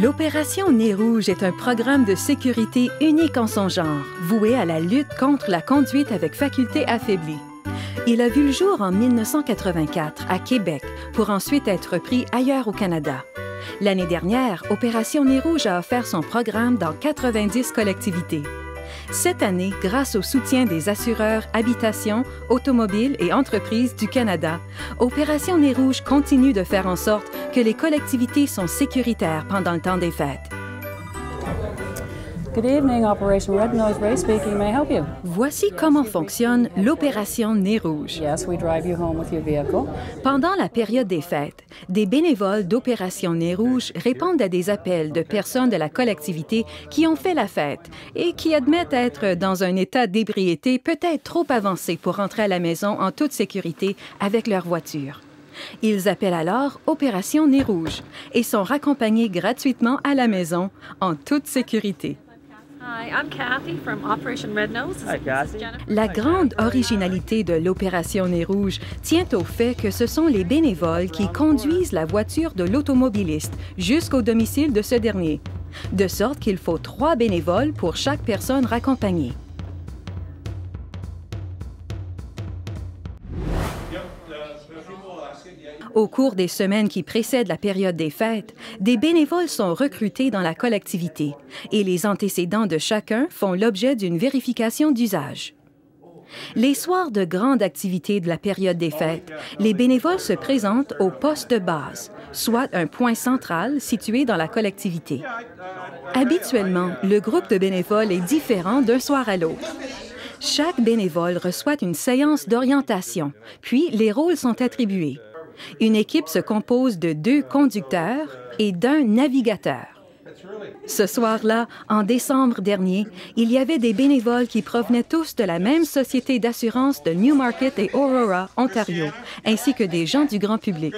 L'Opération Nez Rouge est un programme de sécurité unique en son genre, voué à la lutte contre la conduite avec faculté affaiblie. Il a vu le jour en 1984 à Québec pour ensuite être repris ailleurs au Canada. L'année dernière, Opération Nez Rouge a offert son programme dans 90 collectivités. Cette année, grâce au soutien des assureurs Habitation, Automobiles et Entreprises du Canada, Opération Nez Rouge continue de faire en sorte que les collectivités sont sécuritaires pendant le temps des fêtes. Good evening, Operation Red Nose Ray speaking. May I help you? Voici comment fonctionne l'Opération Nez Rouge. Yes, we drive you home with your vehicle. Pendant la période des fêtes, des bénévoles d'Opération Nez Rouge répondent à des appels de personnes de la collectivité qui ont fait la fête et qui admettent être dans un état d'ébriété peut-être trop avancé pour rentrer à la maison en toute sécurité avec leur voiture. Ils appellent alors Opération Nez Rouge et sont raccompagnés gratuitement à la maison en toute sécurité. Hi, I'm Kathy from Operation Red Nose. Hi, Kathy. La grande originalité de l'Opération Nez Rouge tient au fait que ce sont les bénévoles qui conduisent la voiture de l'automobiliste jusqu'au domicile de ce dernier, de sorte qu'il faut 3 bénévoles pour chaque personne raccompagnée. Au cours des semaines qui précèdent la période des fêtes, des bénévoles sont recrutés dans la collectivité et les antécédents de chacun font l'objet d'une vérification d'usage. Les soirs de grande activité de la période des fêtes, les bénévoles se présentent au poste de base, soit un point central situé dans la collectivité. Habituellement, le groupe de bénévoles est différent d'un soir à l'autre. Chaque bénévole reçoit une séance d'orientation, puis les rôles sont attribués. Une équipe se compose de 2 conducteurs et d'un navigateur. Ce soir-là, en décembre dernier, il y avait des bénévoles qui provenaient tous de la même société d'assurance de Newmarket et Aurora, Ontario, ainsi que des gens du grand public.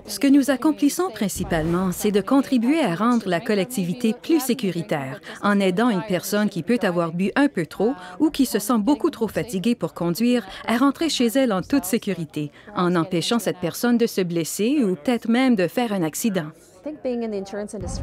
Ce que nous accomplissons principalement, c'est de contribuer à rendre la collectivité plus sécuritaire en aidant une personne qui peut avoir bu un peu trop ou qui se sent beaucoup trop fatiguée pour conduire à rentrer chez elle en toute sécurité, en empêchant cette personne de se blesser ou peut-être même de faire un accident.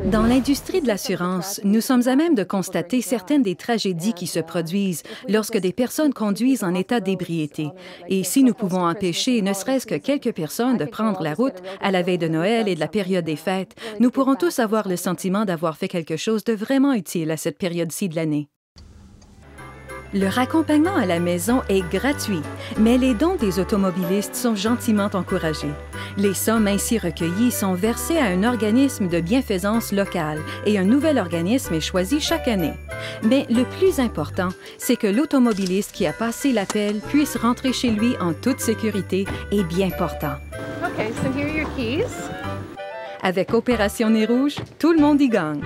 Dans l'industrie de l'assurance, nous sommes à même de constater certaines des tragédies qui se produisent lorsque des personnes conduisent en état d'ébriété. Et si nous pouvons empêcher ne serait-ce que quelques personnes de prendre la route à la veille de Noël et de la période des fêtes, nous pourrons tous avoir le sentiment d'avoir fait quelque chose de vraiment utile à cette période-ci de l'année. Le raccompagnement à la maison est gratuit, mais les dons des automobilistes sont gentiment encouragés. Les sommes ainsi recueillies sont versées à un organisme de bienfaisance local et un nouvel organisme est choisi chaque année. Mais le plus important, c'est que l'automobiliste qui a passé l'appel puisse rentrer chez lui en toute sécurité et bien portant. Okay, so here are your keys. Avec Opération Nez Rouge, tout le monde y gagne.